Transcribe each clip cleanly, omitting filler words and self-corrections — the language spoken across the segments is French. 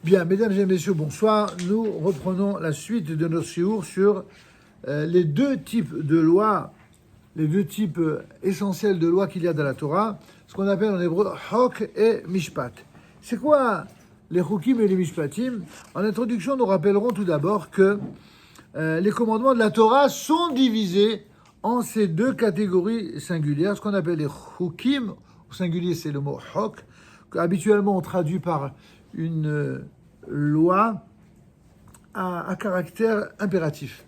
Bien, mesdames et messieurs, bonsoir. Nous reprenons la suite de notre séjour sur les deux types de lois, les deux types essentiels de lois qu'il y a dans la Torah, ce qu'on appelle en hébreu Chok et Mishpat. C'est quoi les Chokim et les Mishpatim? En introduction, nous rappellerons tout d'abord que les commandements de la Torah sont divisés en ces deux catégories singulières, ce qu'on appelle les Chokim, au singulier c'est le mot Chok, qu'habituellement on traduit par une loi à caractère impératif.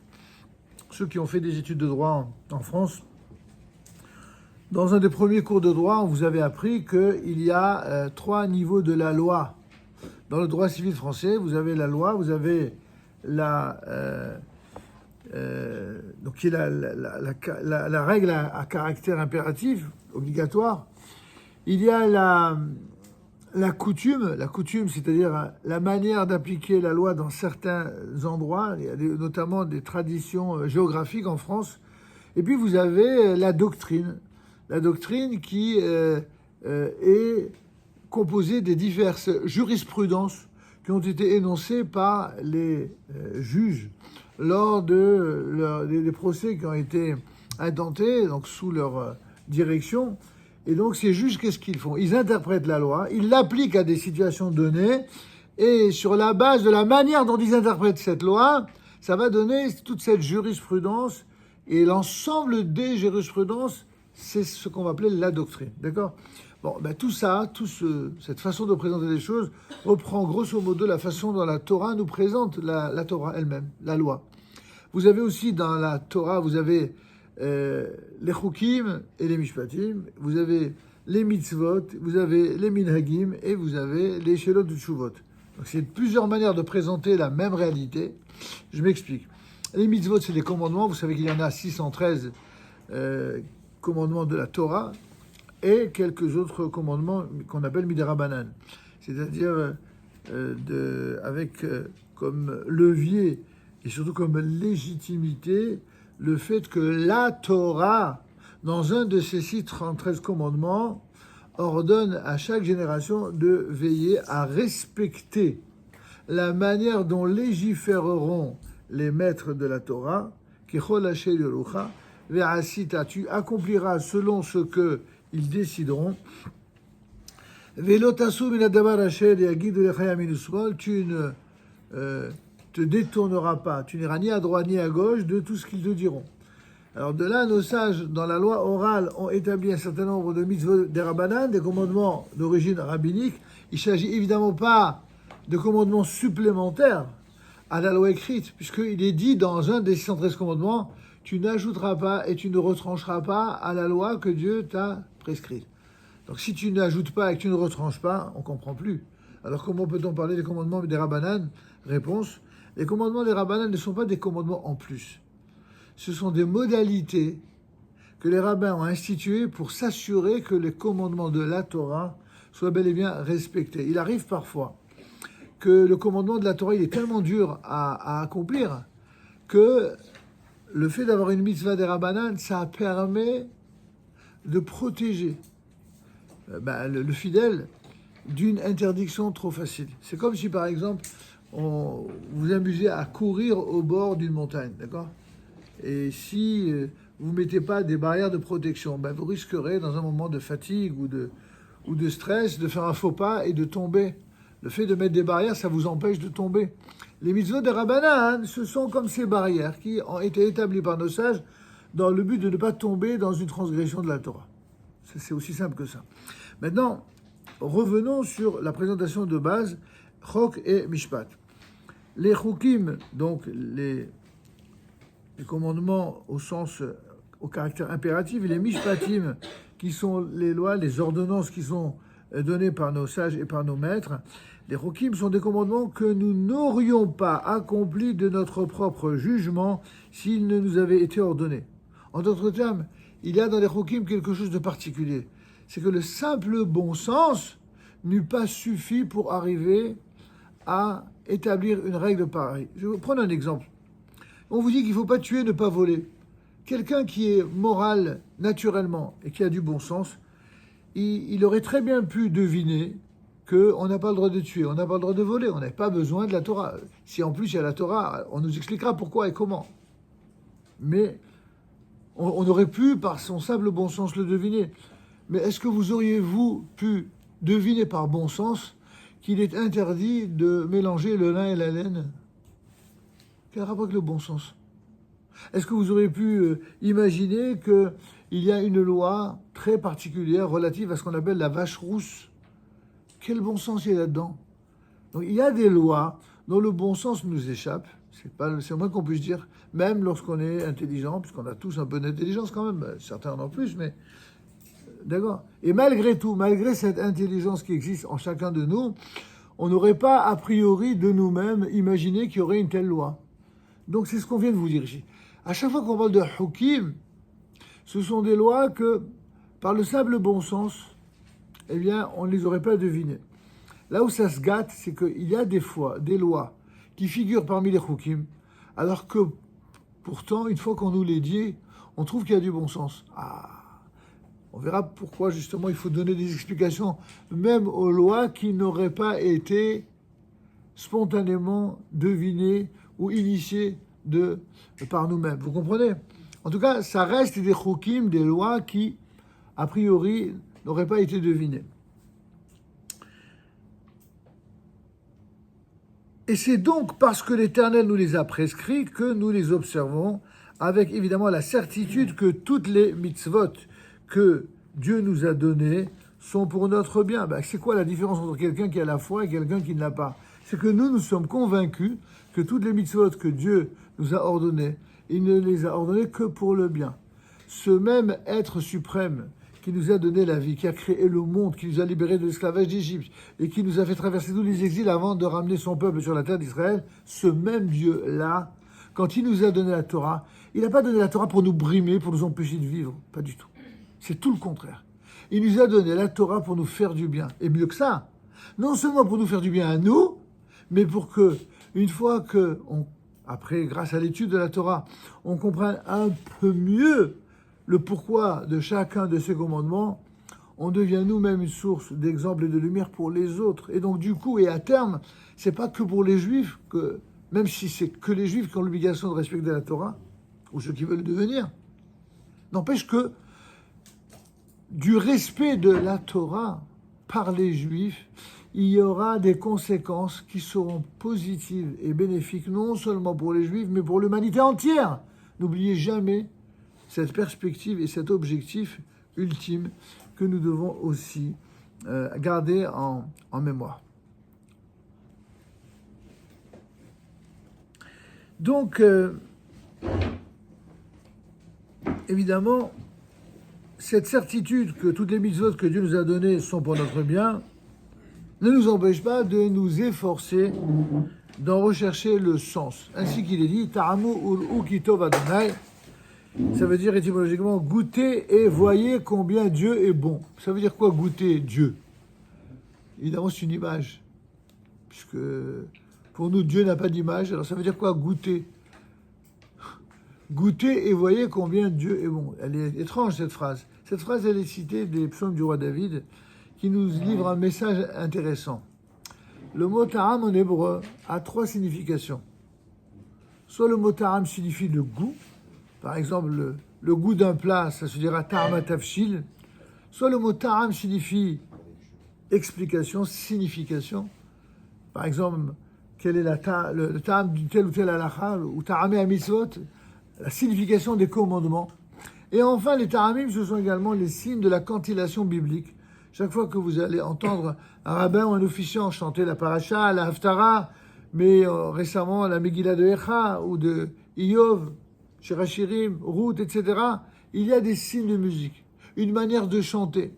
Ceux qui ont fait des études de droit en France, dans un des premiers cours de droit, on vous avait appris qu'il y a trois niveaux de la loi. Dans le droit civil français, vous avez la loi, vous avez donc qui est la règle à caractère impératif, obligatoire. Il y a la coutume, c'est-à-dire la manière d'appliquer la loi dans certains endroits, il y a notamment des traditions géographiques en France. Et puis vous avez la doctrine qui est composée des diverses jurisprudences qui ont été énoncées par les juges lors des procès qui ont été intentés, donc sous leur direction. Et donc, ces juges, qu'est-ce qu'ils font? Ils interprètent la loi, ils l'appliquent à des situations données, et sur la base de la manière dont ils interprètent cette loi, ça va donner toute cette jurisprudence, et l'ensemble des jurisprudences, c'est ce qu'on va appeler la doctrine, d'accord? Bon, ben tout ça, cette façon de présenter les choses reprend grosso modo la façon dont la Torah nous présente la Torah elle-même, la loi. Vous avez aussi dans la Torah, vous avez les Chokim et les Mishpatim, vous avez les Mitzvot, vous avez les Minhagim et vous avez les Shelot du Tshuvot. Donc c'est plusieurs manières de présenter la même réalité. Je m'explique. Les Mitzvot, c'est des commandements. Vous savez qu'il y en a 613 commandements de la Torah et quelques autres commandements qu'on appelle Midarabanan. C'est-à-dire avec comme levier et surtout comme légitimité le fait que la Torah, dans un de ces 613 commandements, ordonne à chaque génération de veiller à respecter la manière dont légiféreront les maîtres de la Torah, tu accompliras selon ce qu'ils décideront. Tu ne te détourneras pas, tu n'iras ni à droite ni à gauche de tout ce qu'ils te diront. Alors de là, nos sages, dans la loi orale, ont établi un certain nombre de mitzvot des rabbanan, des commandements d'origine rabbinique. Il ne s'agit évidemment pas de commandements supplémentaires à la loi écrite, puisqu'il est dit dans un des 613 commandements, tu n'ajouteras pas et tu ne retrancheras pas à la loi que Dieu t'a prescrite. Donc si tu n'ajoutes pas et que tu ne retranches pas, on ne comprend plus. Alors comment peut-on parler des commandements des rabbanan? Réponse: les commandements des rabbanan ne sont pas des commandements en plus. Ce sont des modalités que les rabbins ont instituées pour s'assurer que les commandements de la Torah soient bel et bien respectés. Il arrive parfois que le commandement de la Torah il est tellement dur à accomplir que le fait d'avoir une mitzvah des rabbanan, ça permet de protéger le fidèle d'une interdiction trop facile. C'est comme si, par exemple, vous vous amusez à courir au bord d'une montagne, d'accord? Et si vous ne mettez pas des barrières de protection, vous risquerez, dans un moment de fatigue ou de stress, de faire un faux pas et de tomber. Le fait de mettre des barrières, ça vous empêche de tomber. Les mitzvot des rabbanan, ce sont comme ces barrières qui ont été établies par nos sages dans le but de ne pas tomber dans une transgression de la Torah. C'est aussi simple que ça. Maintenant, revenons sur la présentation de base, Chok et Mishpat. Les Chokim, donc les commandements au caractère impératif, et les Mishpatim, qui sont les lois, les ordonnances qui sont données par nos sages et par nos maîtres. Les Chokim sont des commandements que nous n'aurions pas accomplis de notre propre jugement s'ils ne nous avaient été ordonnés. En d'autres termes, il y a dans les Chokim quelque chose de particulier. C'est que le simple bon sens n'eût pas suffi pour arriver à établir une règle pareille. Je vais vous prendre un exemple. On vous dit qu'il ne faut pas tuer, ne pas voler. Quelqu'un qui est moral naturellement et qui a du bon sens, il aurait très bien pu deviner qu'on n'a pas le droit de tuer, on n'a pas le droit de voler, on n'a pas besoin de la Torah. Si en plus il y a la Torah, on nous expliquera pourquoi et comment. Mais on aurait pu, par son simple bon sens, le deviner. Mais est-ce que vous auriez-vous pu deviner par bon sens qu'il est interdit de mélanger le lin et la laine? Quel rapport avec le bon sens? Est-ce que vous auriez pu imaginer qu'il y a une loi très particulière relative à ce qu'on appelle la vache rousse? Quel bon sens il y a là-dedans? Donc, il y a des lois dont le bon sens nous échappe. C'est le moins qu'on puisse dire, même lorsqu'on est intelligent, puisqu'on a tous un peu d'intelligence quand même, certains en ont plus, mais d'accord. Et malgré tout, malgré cette intelligence qui existe en chacun de nous, on n'aurait pas a priori de nous-mêmes imaginé qu'il y aurait une telle loi. Donc c'est ce qu'on vient de vous dire ici. À chaque fois qu'on parle de hukim, ce sont des lois que, par le simple bon sens, eh bien, on ne les aurait pas devinées. Là où ça se gâte, c'est qu'il y a des fois des lois qui figurent parmi les hukim, alors que pourtant, une fois qu'on nous les dit, on trouve qu'il y a du bon sens. Ah, on verra pourquoi justement il faut donner des explications, même aux lois qui n'auraient pas été spontanément devinées ou initiées par nous-mêmes. Vous comprenez? En tout cas, ça reste des hukim, des lois qui, a priori, n'auraient pas été devinées. Et c'est donc parce que l'Éternel nous les a prescrits que nous les observons, avec évidemment la certitude que toutes les mitzvot que Dieu nous a données sont pour notre bien. Ben, c'est quoi la différence entre quelqu'un qui a la foi et quelqu'un qui ne l'a pas? C'est que nous sommes convaincus que toutes les mitzvot que Dieu nous a ordonnées, il ne les a ordonnées que pour le bien. Ce même être suprême qui nous a donné la vie, qui a créé le monde, qui nous a libérés de l'esclavage d'Égypte et qui nous a fait traverser tous les exils avant de ramener son peuple sur la terre d'Israël, ce même Dieu-là, quand il nous a donné la Torah, il n'a pas donné la Torah pour nous brimer, pour nous empêcher de vivre, pas du tout. C'est tout le contraire. Il nous a donné la Torah pour nous faire du bien. Et mieux que ça, non seulement pour nous faire du bien à nous, mais pour que, une fois que, après, grâce à l'étude de la Torah, on comprenne un peu mieux le pourquoi de chacun de ces commandements, on devient nous-mêmes une source d'exemple et de lumière pour les autres. Et donc, du coup, et à terme, c'est pas que pour les Juifs, que, même si c'est que les Juifs qui ont l'obligation de respecter la Torah, ou ceux qui veulent le devenir, n'empêche que du respect de la Torah par les Juifs, il y aura des conséquences qui seront positives et bénéfiques, non seulement pour les Juifs, mais pour l'humanité entière. N'oubliez jamais cette perspective et cet objectif ultime que nous devons aussi garder en mémoire. Donc, évidemment, cette certitude que toutes les mitzvot que Dieu nous a données sont pour notre bien ne nous empêche pas de nous efforcer d'en rechercher le sens. Ainsi qu'il est dit, Ta'amu ul kitov Adonai, ça veut dire étymologiquement goûtez et voyez combien Dieu est bon. Ça veut dire quoi goûter Dieu? Évidemment, c'est une image, puisque pour nous, Dieu n'a pas d'image. Alors ça veut dire quoi goûter? Goûtez et voyez combien Dieu est bon. Elle est étrange cette phrase. Cette phrase, elle est citée des psaumes du roi David, qui nous livre un message intéressant. Le mot ta'am en hébreu a trois significations. Soit le mot ta'am signifie le goût, par exemple le goût d'un plat, ça se dira ta'am tafshil. Soit le mot ta'am signifie explication, signification. Par exemple, quel est le ta'am d'une telle ou telle halakha, ou ta'amé à mitzvot, la signification des commandements. Et enfin, les ta'amim, ce sont également les signes de la cantillation biblique. Chaque fois que vous allez entendre un rabbin ou un officiant chanter la paracha, la haftara, mais récemment la Megillah de Echa ou de Iyov, Shirachirim, Ruth, etc., il y a des signes de musique, une manière de chanter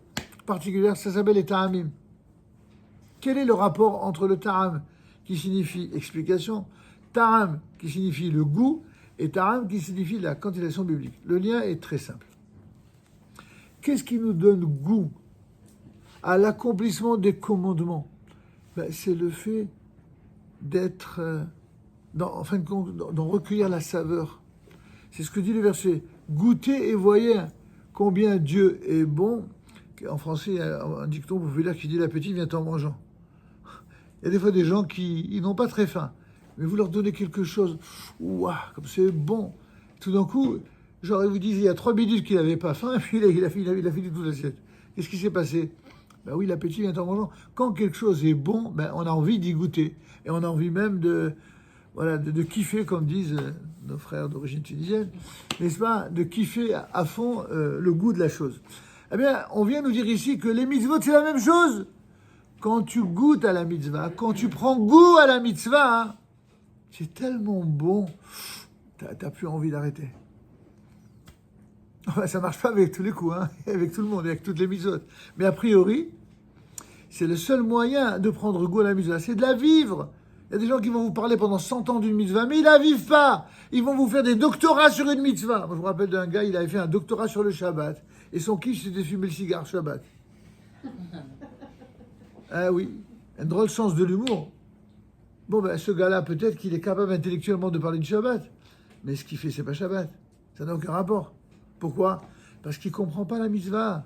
particulière, ça s'appelle les ta'amim. Quel est le rapport entre le ta'am qui signifie explication, ta'am qui signifie le goût, et ta'am qui signifie la cantillation biblique? Le lien est très simple. Qu'est-ce qui nous donne goût à l'accomplissement des commandements? C'est le fait d'être, en fin de compte, d'en recueillir la saveur. C'est ce que dit le verset. Goûtez et voyez combien Dieu est bon. En français, il y a un dicton populaire qui dit l'appétit vient en mangeant. Il y a des fois des gens qui ils n'ont pas très faim, mais vous leur donnez quelque chose, ouah, comme c'est bon. Tout d'un coup, genre, ils vous disent, il y a 3 minutes qu'il n'avait pas faim, et puis il a fini toute l'assiette. Qu'est-ce qui s'est passé? Ben oui, l'appétit vient en mangeant. Quand quelque chose est bon, ben, on a envie d'y goûter. Et on a envie même voilà, de kiffer, comme disent nos frères d'origine tunisienne, n'est-ce pas? De kiffer à fond le goût de la chose. Eh bien, on vient nous dire ici que les mitzvot, c'est la même chose. Quand tu goûtes à la mitzvah, quand tu prends goût à la mitzvah, hein, c'est tellement bon, t'as plus envie d'arrêter. Enfin, ça marche pas avec tous les coups, hein, avec tout le monde, avec toutes les mitzvot. Mais a priori, c'est le seul moyen de prendre goût à la mitzvah, c'est de la vivre. Il y a des gens qui vont vous parler pendant 100 ans d'une mitzvah, mais ils la vivent pas. Ils vont vous faire des doctorats sur une mitzvah. Moi, je me rappelle d'un gars, il avait fait un doctorat sur le Shabbat. Et son kiff, c'était de fumer le cigare Shabbat. Ah oui, un drôle sens de l'humour. Bon, ben, ce gars-là, peut-être qu'il est capable intellectuellement de parler du Shabbat. Mais ce qu'il fait, c'est pas Shabbat. Ça n'a aucun rapport. Pourquoi? Parce qu'il comprend pas la mitzvah.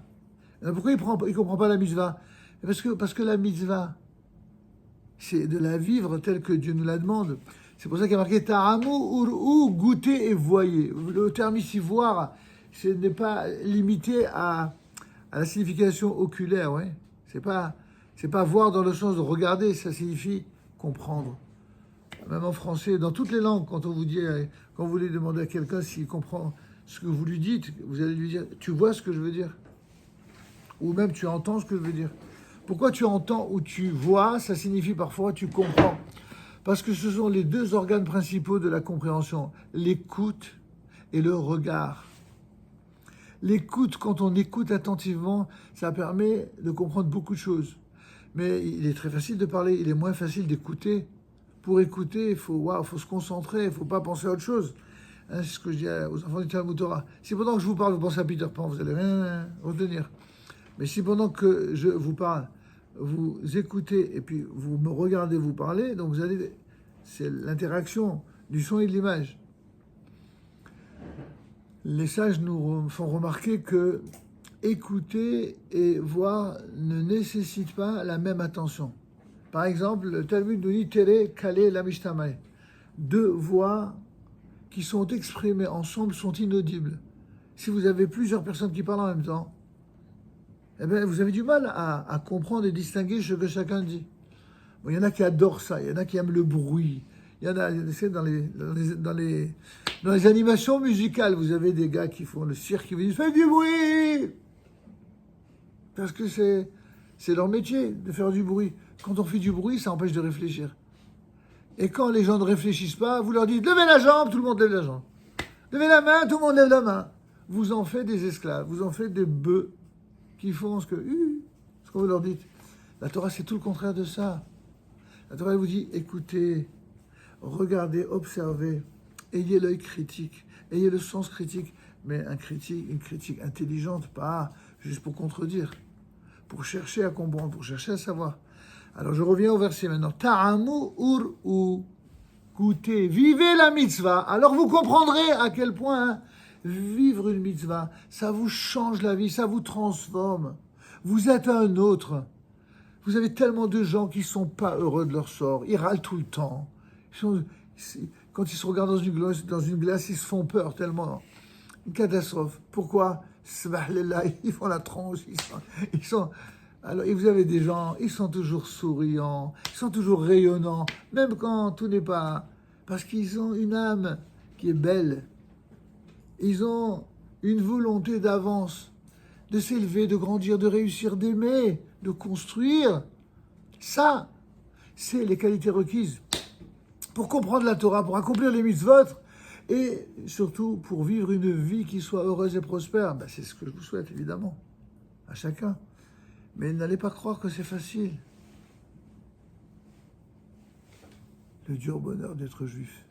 Pourquoi il comprend pas la mitzvah? Parce que la mitzvah, c'est de la vivre telle que Dieu nous la demande. C'est pour ça qu'il y a marqué Ta'amu ou goûter et voyez. Le terme ici voir, ce n'est pas limité à la signification oculaire, ouais. C'est pas voir dans le sens de regarder, ça signifie comprendre. Même en français, dans toutes les langues, quand vous voulez demander à quelqu'un s'il comprend ce que vous lui dites, vous allez lui dire, tu vois ce que je veux dire? Ou même tu entends ce que je veux dire. Pourquoi tu entends ou tu vois, ça signifie parfois tu comprends. Parce que ce sont les deux organes principaux de la compréhension, l'écoute et le regard. L'écoute, quand on écoute attentivement, ça permet de comprendre beaucoup de choses. Mais il est très facile de parler, il est moins facile d'écouter. Pour écouter, il faut se concentrer, il ne faut pas penser à autre chose. Hein, c'est ce que je dis aux enfants du Talmud Torah. Si pendant que je vous parle, vous pensez à Peter Pan, vous n'allez rien retenir. Mais si pendant que je vous parle, vous écoutez et puis vous me regardez vous parler, donc c'est l'interaction du son et de l'image. Les sages nous font remarquer que écouter et voir ne nécessitent pas la même attention. Par exemple, le Talmud nous dit Tere, Kale, Lamishtamai. 2 voix qui sont exprimées ensemble sont inaudibles. Si vous avez plusieurs personnes qui parlent en même temps, eh bien, vous avez du mal à comprendre et distinguer ce que chacun dit. Bon, il y en a qui adorent ça, il y en a qui aiment le bruit. Il y en a, dans les animations musicales, vous avez des gars qui font le cirque, qui vous disent « Faites du bruit !» Parce que c'est leur métier de faire du bruit. Quand on fait du bruit, ça empêche de réfléchir. Et quand les gens ne réfléchissent pas, vous leur dites « Levez la jambe !» Tout le monde lève la jambe. « Levez la main !» Tout le monde lève la main. Vous en faites des esclaves, vous en faites des bœufs qui font ce que vous leur dites. La Torah, c'est tout le contraire de ça. La Torah, elle vous dit, écoutez, regardez, observez, ayez l'œil critique, ayez le sens critique, mais une critique intelligente, pas juste pour contredire, pour chercher à comprendre, pour chercher à savoir. Alors, je reviens au verset maintenant. Ta'amu ou goûtez, vivez la mitzvah. Alors, vous comprendrez à quel point vivre une mitzvah, ça vous change la vie, ça vous transforme. Vous êtes un autre. Vous avez tellement de gens qui ne sont pas heureux de leur sort. Ils râlent tout le temps. Quand ils se regardent dans une glace, ils se font peur tellement. Une catastrophe. Pourquoi? Ils font la tronche. Alors, et vous avez des gens, ils sont toujours souriants, ils sont toujours rayonnants, même quand tout n'est pas... Parce qu'ils ont une âme qui est belle. Ils ont une volonté d'avance, de s'élever, de grandir, de réussir, d'aimer, de construire. Ça, c'est les qualités requises pour comprendre la Torah, pour accomplir les mitzvot et surtout pour vivre une vie qui soit heureuse et prospère. Ben, c'est ce que je vous souhaite, évidemment, à chacun. Mais n'allez pas croire que c'est facile. Le dur bonheur d'être juif.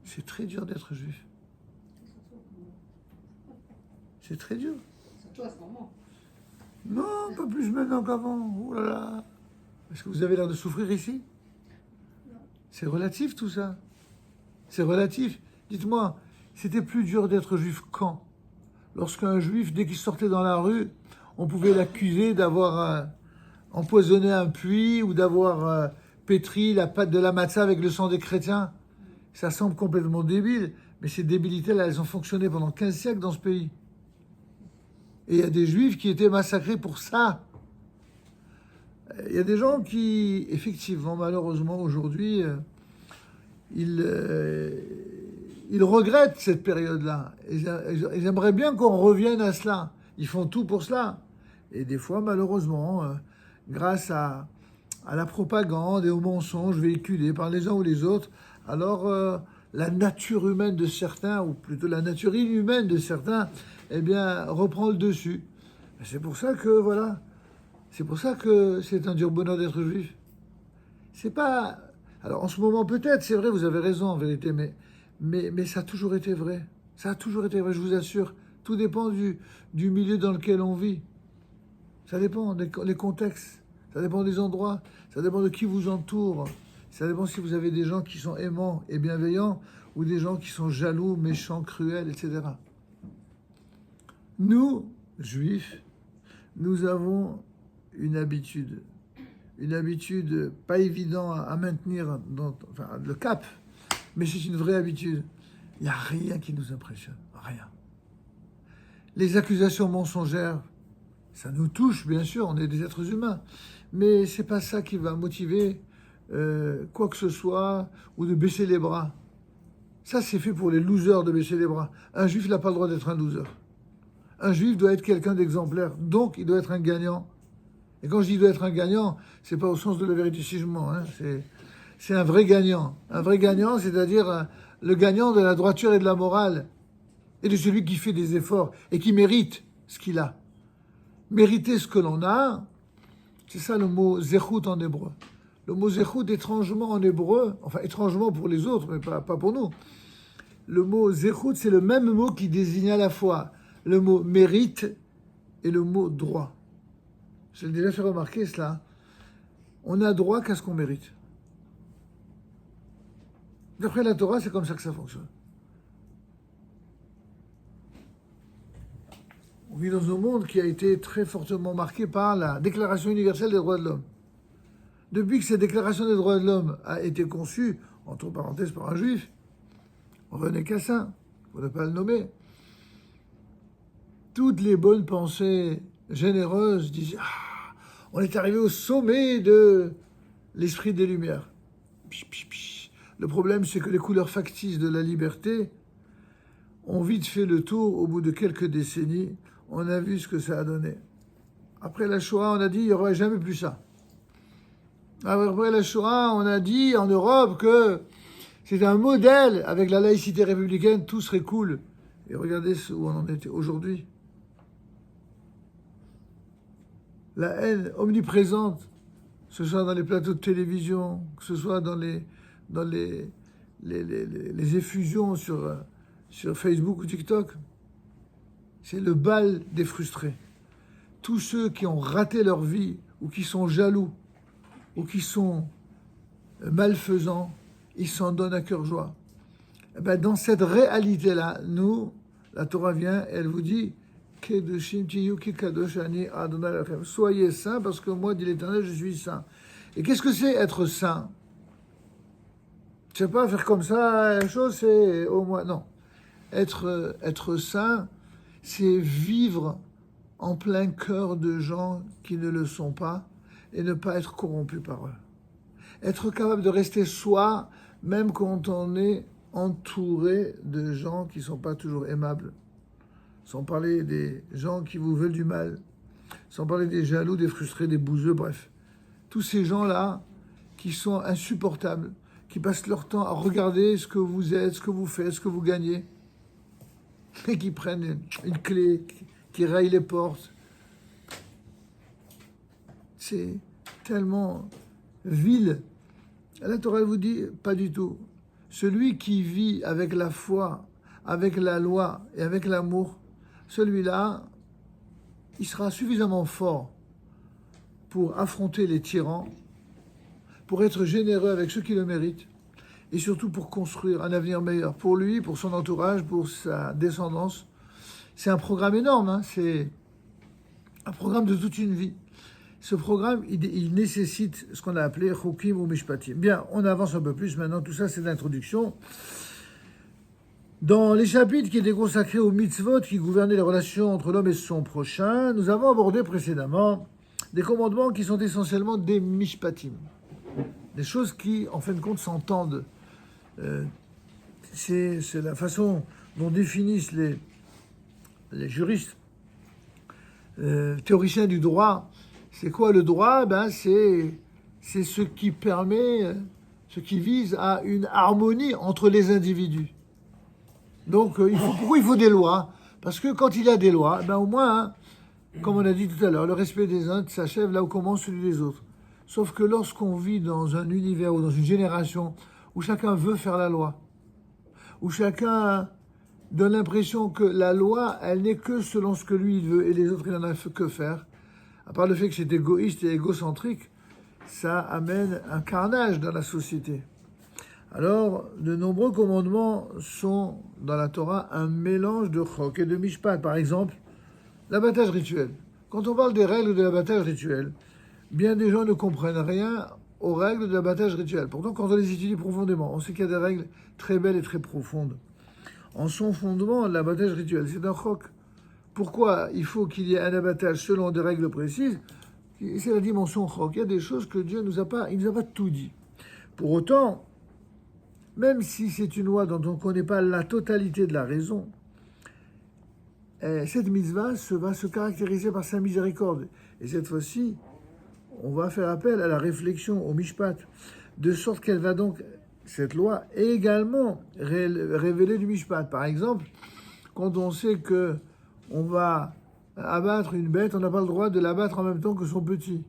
C'est très dur d'être juif. C'est très dur. Surtout à ce moment. Non, pas plus maintenant qu'avant. Oh là là. Est-ce que vous avez l'air de souffrir ici? Non. C'est relatif tout ça. C'est relatif. Dites-moi, c'était plus dur d'être juif quand? Lorsqu'un juif, dès qu'il sortait dans la rue, on pouvait l'accuser d'avoir empoisonné un puits ou d'avoir pétrit la pâte de la matzah avec le sang des chrétiens. Ça semble complètement débile, mais ces débilités-là, elles ont fonctionné pendant 15 siècles dans ce pays. Et il y a des juifs qui étaient massacrés pour ça. Il y a des gens qui, effectivement, malheureusement, aujourd'hui, ils regrettent cette période-là. Ils aimeraient bien qu'on revienne à cela. Ils font tout pour cela. Et des fois, malheureusement, grâce à la propagande et aux mensonges véhiculés par les uns ou les autres, alors la nature humaine de certains, ou plutôt la nature inhumaine de certains, eh bien, reprend le dessus. C'est pour ça que, voilà, c'est pour ça que c'est un dur bonheur d'être juif. C'est pas... Alors, en ce moment, peut-être, c'est vrai, vous avez raison, en vérité, mais ça a toujours été vrai. Ça a toujours été vrai, je vous assure. Tout dépend du milieu dans lequel on vit. Ça dépend des contextes, ça dépend des endroits, ça dépend de qui vous entoure. Ça dépend si vous avez des gens qui sont aimants et bienveillants ou des gens qui sont jaloux, méchants, cruels, etc. Nous, juifs, nous avons une habitude pas évidente à maintenir enfin, le cap, mais c'est une vraie habitude. Il n'y a rien qui nous impressionne, rien. Les accusations mensongères, ça nous touche, bien sûr, on est des êtres humains, mais c'est pas ça qui va motiver quoi que ce soit, ou de baisser les bras. Ça, c'est fait pour les losers de baisser les bras. Un juif n'a pas le droit d'être un loser. Un juif doit être quelqu'un d'exemplaire, donc il doit être un gagnant. Et quand je dis doit être un gagnant, c'est pas au sens de la vérité si je mens, hein, c'est un vrai gagnant. Un vrai gagnant, c'est-à-dire le gagnant de la droiture et de la morale, et de celui qui fait des efforts et qui mérite ce qu'il a. Mériter ce que l'on a, c'est ça le mot zechut en hébreu. Le mot zechut, étrangement en hébreu, enfin étrangement pour les autres, mais pas pour nous. Le mot zechut, c'est le même mot qui désigne à la fois le mot mérite et le mot droit. J'ai déjà fait remarquer cela. On n'a droit qu'à ce qu'on mérite. D'après la Torah, c'est comme ça que ça fonctionne. On vit dans un monde qui a été très fortement marqué par la Déclaration universelle des droits de l'homme. Depuis que cette Déclaration des droits de l'homme a été conçue, entre parenthèses par un juif, René Cassin, pour ne pas le nommer, toutes les bonnes pensées généreuses disent « Ah, on est arrivé au sommet de l'esprit des Lumières. » Le problème, c'est que les couleurs factices de la liberté ont vite fait le tour au bout de quelques décennies. On a vu ce que ça a donné. Après la Shoah, on a dit il n'y aurait jamais plus ça. Après la Shoah, on a dit en Europe que c'est un modèle avec la laïcité républicaine, tout serait cool. Et regardez où on en était aujourd'hui. La haine omniprésente, que ce soit dans les plateaux de télévision, que ce soit dans les effusions sur Facebook ou TikTok, c'est le bal des frustrés. Tous ceux qui ont raté leur vie, ou qui sont jaloux, ou qui sont malfaisants, ils s'en donnent à cœur joie. Et ben dans cette réalité-là, nous, la Torah vient, elle vous dit soyez saints parce que moi, dit l'Éternel, je suis saint. Et qu'est-ce que c'est être saint? Je ne sais pas faire comme ça, la chose, c'est au moins... Non. Être saint, c'est vivre en plein cœur de gens qui ne le sont pas et ne pas être corrompus par eux. Être capable de rester soi, même quand on est entouré de gens qui ne sont pas toujours aimables. Sans parler des gens qui vous veulent du mal. Sans parler des jaloux, des frustrés, des bouseux, bref. Tous ces gens-là qui sont insupportables, qui passent leur temps à regarder ce que vous êtes, ce que vous faites, ce que vous gagnez, et qui prennent une clé, qui rayent les portes. C'est tellement vil. La Torah vous dit, pas du tout. Celui qui vit avec la foi, avec la loi et avec l'amour, celui-là, il sera suffisamment fort pour affronter les tyrans, pour être généreux avec ceux qui le méritent, et surtout pour construire un avenir meilleur pour lui, pour son entourage, pour sa descendance. C'est un programme énorme, hein, c'est un programme de toute une vie. ce programme, il nécessite ce qu'on a appelé Chukim ou Mishpatim. Bien, on avance un peu plus maintenant. Tout ça, c'est l'introduction. Dans les chapitres qui étaient consacrés aux mitzvot qui gouvernaient les relations entre l'homme et son prochain, nous avons abordé précédemment des commandements qui sont essentiellement des Mishpatim. Des choses qui, en fin de compte, s'entendent. C'est la façon dont définissent les juristes, théoriciens du droit. C'est quoi le droit? C'est ce qui permet, ce qui vise à une harmonie entre les individus. Donc, pourquoi il faut des lois? Parce que quand il y a des lois, au moins, comme on a dit tout à l'heure, le respect des uns s'achève là où commence celui des autres. Sauf que lorsqu'on vit dans un univers ou dans une génération où chacun veut faire la loi, où chacun donne l'impression que la loi, elle n'est que selon ce que lui il veut et les autres, il n'en a que faire, à part le fait que c'est égoïste et égocentrique, ça amène un carnage dans la société. Alors, de nombreux commandements sont dans la Torah un mélange de chok et de mishpat. Par exemple, l'abattage rituel. Quand on parle des règles de l'abattage rituel, bien des gens ne comprennent rien aux règles de l'abattage rituel. Pourtant, quand on les étudie profondément, on sait qu'il y a des règles très belles et très profondes. En son fondement, l'abattage rituel, c'est un chok. Pourquoi il faut qu'il y ait un abattage selon des règles précises? C'est la dimension chok. Il y a des choses que Dieu nous a pas tout dit. Pour autant, même si c'est une loi dont on ne connaît pas la totalité de la raison, cette mitzvah va se caractériser par sa miséricorde. Et cette fois-ci, on va faire appel à la réflexion, au mishpat, de sorte qu'elle va donc, cette loi, également révéler du mishpat. Par exemple, quand on sait que on va abattre une bête, on n'a pas le droit de l'abattre en même temps que son petit.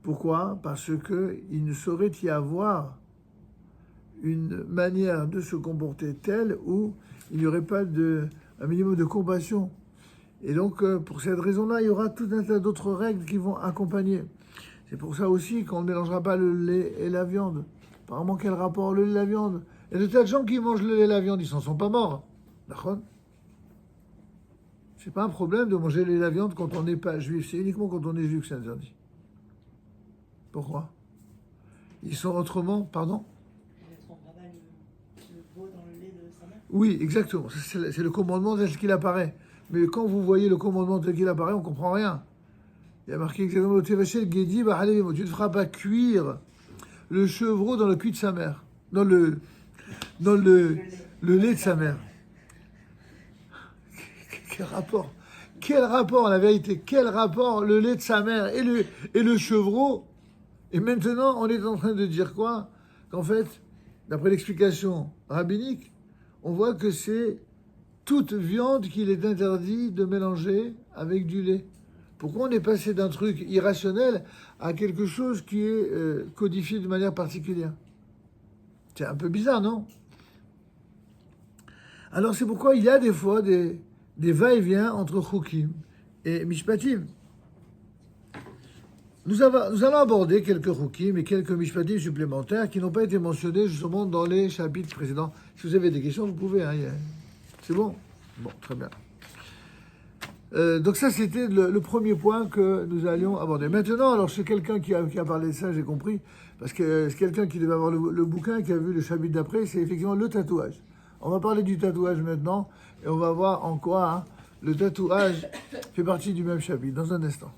Pourquoi? Parce qu'il ne saurait y avoir une manière de se comporter telle où il n'y aurait pas un minimum de compassion. Et donc, pour cette raison-là, il y aura tout un tas d'autres règles qui vont accompagner. C'est pour ça aussi qu'on ne mélangera pas le lait et la viande. Apparemment, quel rapport le lait et la viande? Il y a de tas de gens qui mangent le lait et la viande, ils s'en sont pas morts. D'accord? C'est pas un problème de manger le lait et la viande quand on n'est pas juif. C'est uniquement quand on est juif que c'est interdit. Pourquoi? Ils sont autrement, pardon? Oui, exactement. C'est le commandement tel qu'il apparaît. Mais quand vous voyez le commandement tel qu'il apparaît, on ne comprend rien. Il y a marqué exactement le Tevachel Gedi, tu ne feras pas cuire le chevreau dans le cul de sa mère. Dans le lait de sa mère. Quel rapport? Quel rapport, la vérité? Quel rapport le lait de sa mère et le chevreau? Et maintenant, on est en train de dire quoi? Qu'en fait, d'après l'explication rabbinique, on voit que c'est toute viande qu'il est interdit de mélanger avec du lait. Pourquoi on est passé d'un truc irrationnel à quelque chose qui est codifié de manière particulière? C'est un peu bizarre, non? Alors c'est pourquoi il y a des fois des va-et-vient entre Chukim et Mishpatim. Nous allons aborder quelques Chukim et quelques Mishpatim supplémentaires qui n'ont pas été mentionnés justement dans les chapitres précédents. Si vous avez des questions, vous pouvez. C'est bon? Bon, très bien. Donc ça, c'était le premier point que nous allions aborder. Maintenant, alors c'est quelqu'un qui a parlé de ça, j'ai compris, parce que c'est quelqu'un qui devait avoir le bouquin, qui a vu le chapitre d'après, c'est effectivement le tatouage. On va parler du tatouage maintenant, et on va voir en quoi le tatouage fait partie du même chapitre, dans un instant.